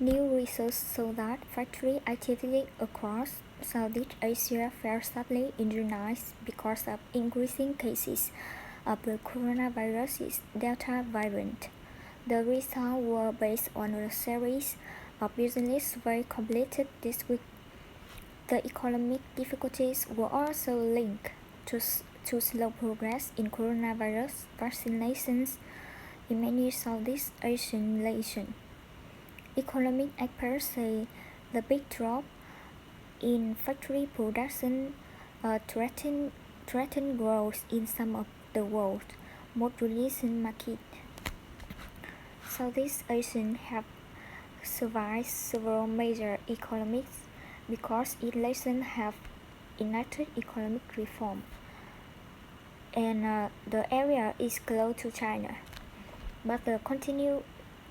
New research shows that factory activity across Southeast Asia fell sharply in July because of increasing cases of the coronavirus Delta variant. The results were based on a series of business surveys completed this week. The economic difficulties were also linked to slow progress in coronavirus vaccinations in many Southeast Asian nations. Economic experts say the big drop in factory production threatened growth in some of the world's most resilient markets. Southeast Asia have survived several major economics because its nations have enacted economic reform, and the area is close to China. But the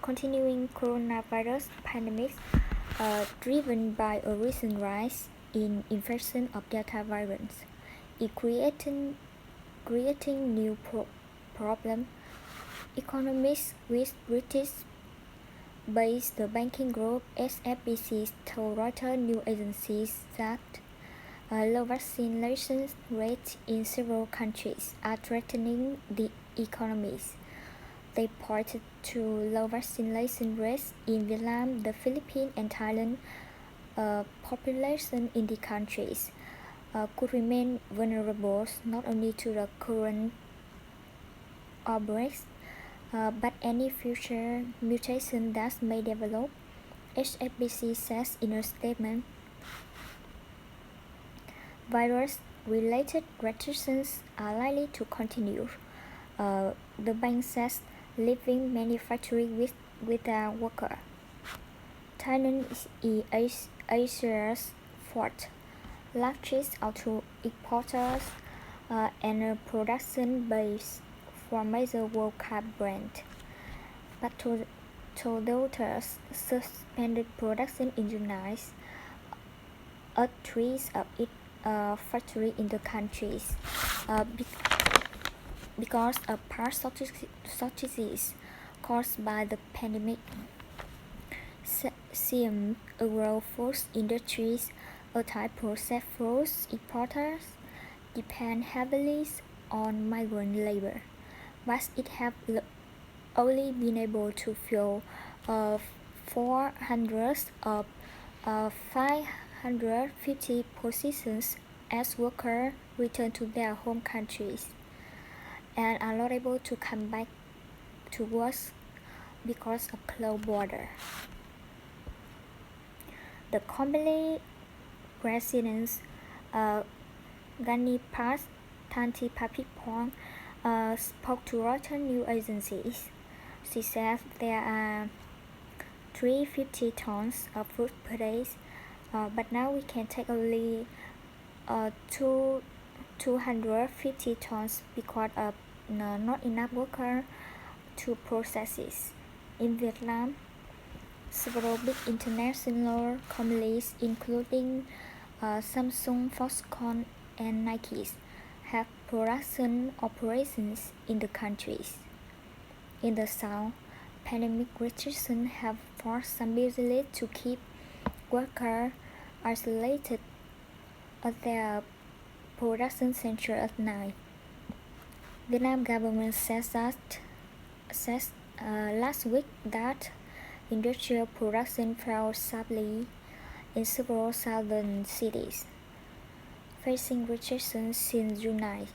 continuing coronavirus pandemic, driven by a recent rise in infection of Delta variant, is creating new problems. Economists with British-based banking group HSBC told Reuters news agencies that low vaccination rates in several countries are threatening the economies. They pointed to low vaccination rates in Vietnam, the Philippines, and Thailand. Population in the countries could remain vulnerable not only to the current outbreaks, but any future mutation that may develop, HSBC says in a statement. Virus-related restrictions are likely to continue, the bank says, leaving many factories without workers. Thailand is Asia's fourth largest auto exporter and a production base for major world car brands. But Toyota suspended production in July at three of its factories in the countries because of part shortages caused by the pandemic. CM Agro-Food Industries, a Thai processed foods importer, depend heavily on migrant labor, but it has only been able to fill 400 of 550 positions as workers return to their home countries and are not able to come back to work because of closed borders. The company president, Ganipat Thantipapipong, spoke to Reuters news agencies. She said there are 350 tons of food per day, but now we can take only 250 tons because of not enough workers to process it. In Vietnam, several big international companies, including Samsung, Foxconn, and Nike, have production operations in the countries. In the South, pandemic restrictions have forced some businesses to keep workers isolated at their production center at night. Vietnam government says last week that industrial production fell sharply in several southern cities, facing restrictions since July.